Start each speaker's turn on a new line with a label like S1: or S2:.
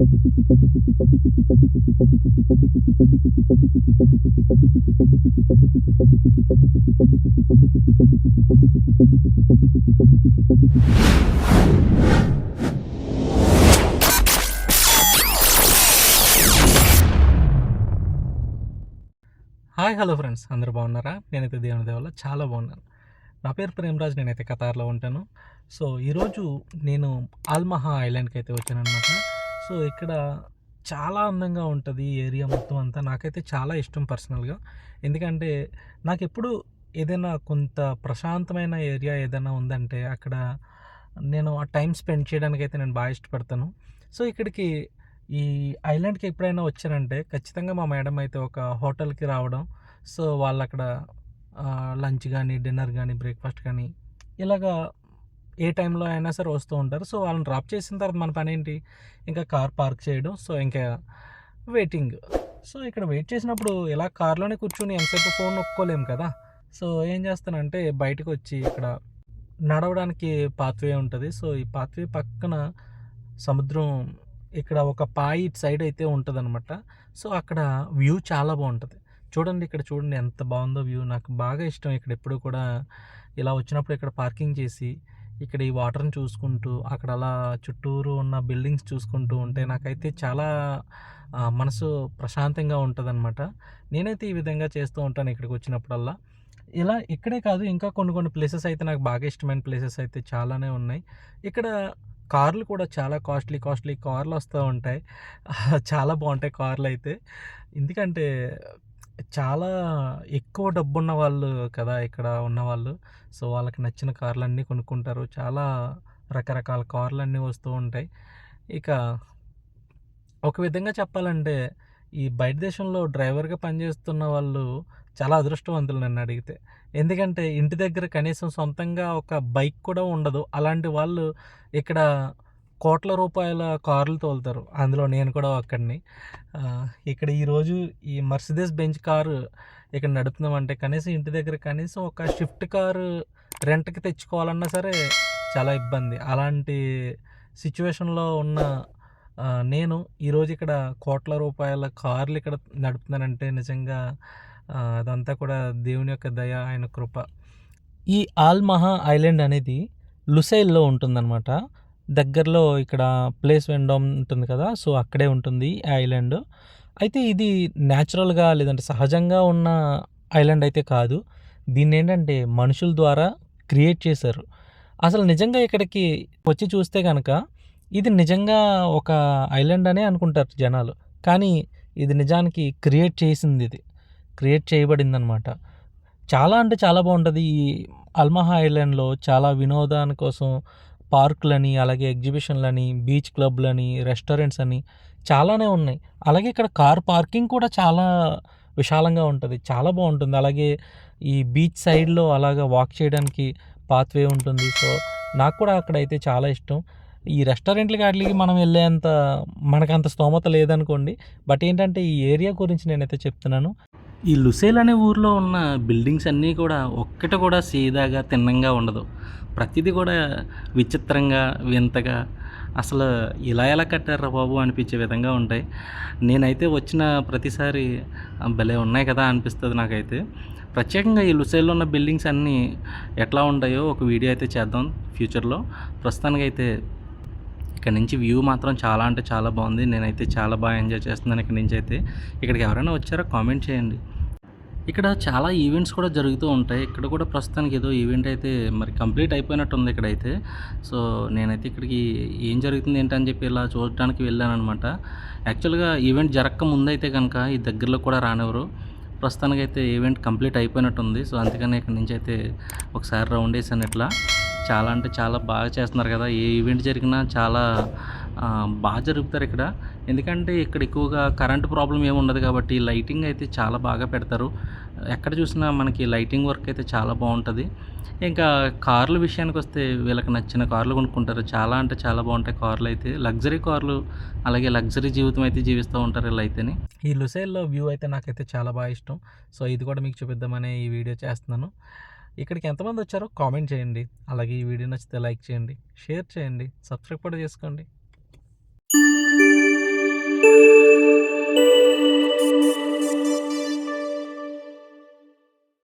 S1: Hi hello friends, అందరూ బాగున్నారా? నేనైతే దేవుని దయ వల్ల చాలా బాగున్నాను. నా పేరు ప్రేమరాజ్, నేనైతే కతార్లో ఉంటాను. సో ఈరోజు నేను ఆల్మహా ఐలాండ్కి అయితే వచ్చానమాట. సో ఇక్కడ చాలా అందంగా ఉంటుంది ఏరియా మొత్తం అంతా. నాకైతే చాలా ఇష్టం పర్సనల్గా. ఎందుకంటే నాకు ఎప్పుడు ఏదైనా కొంత ప్రశాంతమైన ఏరియా ఏదైనా ఉందంటే అక్కడ నేను ఆ టైం స్పెండ్ చేయడానికి అయితే నేను బాగా ఇష్టపడతాను. సో ఇక్కడికి ఈ ఐలాండ్కి ఎప్పుడైనా వచ్చానంటే ఖచ్చితంగా మా మేడం అయితే ఒక హోటల్కి రావడం. సో వాళ్ళు అక్కడ లంచ్ కానీ, డిన్నర్ కానీ, బ్రేక్ఫాస్ట్ కానీ ఇలాగా ఏ టైంలో అయినా సరే వస్తూ ఉంటారు. సో వాళ్ళని డ్రాప్ చేసిన తర్వాత మన పని ఏంటి, ఇంకా కార్ పార్క్ చేయడం. సో ఇంకా వెయిటింగ్. సో ఇక్కడ వెయిట్ చేసినప్పుడు ఇలా కార్లోనే కూర్చొని ఎంతసేపు ఫోన్ నొక్కోలేము కదా. సో ఏం చేస్తానంటే బయటకు వచ్చి ఇక్కడ నడవడానికి పాత్వే ఉంటుంది. సో ఈ పాత్వే పక్కన సముద్రం, ఇక్కడ ఒక పాయి ఇటు సైడ్ అయితే ఉంటుందన్నమాట. సో అక్కడ వ్యూ చాలా బాగుంటుంది. చూడండి, ఇక్కడ చూడండి ఎంత బాగుందో వ్యూ. నాకు బాగా ఇష్టం. ఇక్కడ ఎప్పుడు కూడా ఇలా వచ్చినప్పుడు ఇక్కడ పార్కింగ్ చేసి ఇక్కడ ఈ వాటర్ని చూసుకుంటూ అక్కడ అలా చుట్టూరు ఉన్న బిల్డింగ్స్ చూసుకుంటూ ఉంటే నాకైతే చాలా మనసు ప్రశాంతంగా ఉంటుందన్నమాట. నేనైతే ఈ విధంగా చేస్తూ ఉంటాను ఇక్కడికి వచ్చినప్పుడల్లా. ఇలా ఇక్కడే కాదు, ఇంకా కొన్ని కొన్ని ప్లేసెస్ అయితే నాకు బాగా ఇష్టమైన ప్లేసెస్ అయితే చాలానే ఉన్నాయి. ఇక్కడ కార్లు కూడా చాలా కాస్ట్లీ కార్లు వస్తూ ఉంటాయి. చాలా బాగుంటాయి కార్లు అయితే. ఎందుకంటే చాలా ఎక్కువ డబ్బున్న వాళ్ళు కదా ఇక్కడ ఉన్నవాళ్ళు. సో వాళ్ళకి నచ్చిన కార్లన్నీ కొనుక్కుంటారు. చాలా రకరకాల కార్లన్నీ వస్తూ ఉంటాయి. ఇక ఒక విధంగా చెప్పాలంటే ఈ బయట దేశంలో డ్రైవర్గా పనిచేస్తున్న వాళ్ళు చాలా అదృష్టవంతులు నన్ను అడిగితే. ఎందుకంటే ఇంటి దగ్గర కనీసం సొంతంగా ఒక బైక్ కూడా ఉండదు. అలాంటి వాళ్ళు ఇక్కడ కోట్ల రూపాయల కార్లు తోలుతారు. అందులో నేను కూడా ఒక్కడిని. ఇక్కడ ఈరోజు ఈ మర్సిడెస్ బెంజ్ కారు ఇక్కడ నడుపుతున్నామంటే కనీసం ఇంటి దగ్గర కనీసం ఒక షిఫ్ట్ కారు రెంట్కి తెచ్చుకోవాలన్నా సరే చాలా ఇబ్బంది. అలాంటి సిచ్యువేషన్లో ఉన్న నేను ఈరోజు ఇక్కడ కోట్ల రూపాయల కార్లు ఇక్కడ నడుపుతున్నానంటే నిజంగా అదంతా కూడా దేవుని యొక్క దయ, ఆయన కృప. ఈ ఆల్మహా ఐలాండ్ అనేది లుసైల్లో ఉంటుందన్నమాట. దగ్గరలో ఇక్కడ ప్లేస్ వెండోమ్ ఉంటుంది కదా, సో అక్కడే ఉంటుంది ఈ ఐలాండ్. అయితే ఇది న్యాచురల్గా లేదంటే సహజంగా ఉన్న ఐలాండ్ అయితే కాదు. దీన్ని ఏంటంటే మనుషుల ద్వారా క్రియేట్ చేశారు. అసలు నిజంగా ఇక్కడికి వచ్చి చూస్తే కనుక ఇది నిజంగా ఒక ఐలాండ్ అనే అనుకుంటారు జనాలు. కానీ ఇది నిజానికి క్రియేట్ చేసింది, ఇది క్రియేట్ చేయబడిందనమాట. చాలా అంటే చాలా బాగుంటుంది. ఈ ఆల్మహా ఐలాండ్లో చాలా వినోదాని కోసం పార్కులని, అలాగే ఎగ్జిబిషన్లని, బీచ్ క్లబ్లని, రెస్టారెంట్స్ అని చాలానే ఉన్నాయి. అలాగే ఇక్కడ కార్ పార్కింగ్ కూడా చాలా విశాలంగా ఉంటుంది, చాలా బాగుంటుంది. అలాగే ఈ బీచ్ సైడ్లో అలాగా వాక్ చేయడానికి పాత్వే ఉంటుంది. సో నాకు కూడా అక్కడైతే చాలా ఇష్టం. ఈ రెస్టారెంట్లకి వాటికి మనం వెళ్ళేంత మనకంత స్తోమత లేదనుకోండి. బట్ ఏంటంటే ఈ ఏరియా గురించి నేనైతే చెప్తున్నాను. ఈ లుసేల్ అనే ఊర్లో ఉన్న బిల్డింగ్స్ అన్నీ కూడా ఒక్కటి కూడా సీదాగా తిన్నంగా ఉండదు. ప్రతిదీ కూడా విచిత్రంగా, వింతగా, అసలు ఇలా ఎలా కట్టారా బాబు అనిపించే విధంగా ఉంటాయి. నేనైతే వచ్చిన ప్రతిసారి భలే ఉన్నాయి కదా అనిపిస్తుంది నాకైతే. ప్రత్యేకంగా ఈ లుసేల్లో ఉన్న బిల్డింగ్స్ అన్నీ ఎట్లా ఉంటాయో ఒక వీడియో అయితే చేద్దాం ఫ్యూచర్లో. ప్రస్తుతానికైతే ఇక్కడ నుంచి వ్యూ మాత్రం చాలా అంటే చాలా బాగుంది. నేనైతే చాలా బాగా ఎంజాయ్ చేస్తున్నాను ఇక్కడ నుంచి అయితే. ఇక్కడికి ఎవరైనా వచ్చారో కామెంట్ చేయండి. ఇక్కడ చాలా ఈవెంట్స్ కూడా జరుగుతూ ఉంటాయి. ఇక్కడ కూడా ప్రస్తుతానికి ఏదో ఈవెంట్ అయితే మరి కంప్లీట్ అయిపోయినట్టు ఉంది ఇక్కడైతే. సో నేనైతే ఇక్కడికి ఏం జరుగుతుంది ఏంటని చెప్పి ఇలా చూడటానికి వెళ్ళానమాట. యాక్చువల్గా ఈవెంట్ జరగక ముందైతే కనుక ఈ దగ్గరలో కూడా రానివ్వరు. ప్రస్తుతానికైతే ఈవెంట్ కంప్లీట్ అయిపోయినట్టుంది. సో అందుకని ఇక్కడ నుంచి అయితే ఒకసారి రౌండ్ వేసాను ఇట్లా. చాలా అంటే చాలా బాగా చేస్తున్నారు కదా. ఏ ఈవెంట్ జరిగినా చాలా బాగా జరుపుతారు ఇక్కడ. ఎందుకంటే ఇక్కడ ఎక్కువగా కరెంట్ ప్రాబ్లం ఏమి ఉండదు కాబట్టి లైటింగ్ అయితే చాలా బాగా పెడతారు. ఎక్కడ చూసినా మనకి లైటింగ్ వర్క్ అయితే చాలా బాగుంటుంది. ఇంకా కార్ల విషయానికి వస్తే వీళ్ళకి నచ్చిన కార్లు కొనుక్కుంటారు. చాలా అంటే చాలా బాగుంటాయి కార్లు అయితే. లగ్జరీ కార్లు, అలాగే లగ్జరీ జీవితం అయితే జీవిస్తూ ఉంటారు వీళ్ళు అయితేనే. ఈ లుసైల్లో వ్యూ అయితే నాకైతే చాలా బాగా ఇష్టం. సో ఇది కూడా మీకు చూపిద్దామనే ఈ వీడియో చేస్తున్నాను. ఇక్కడికి ఎంతమంది వచ్చారో కామెంట్ చేయండి. అలాగే ఈ వీడియో నచ్చితే లైక్ చేయండి, షేర్ చేయండి, సబ్స్క్రైబ్ కూడా చేసుకోండి.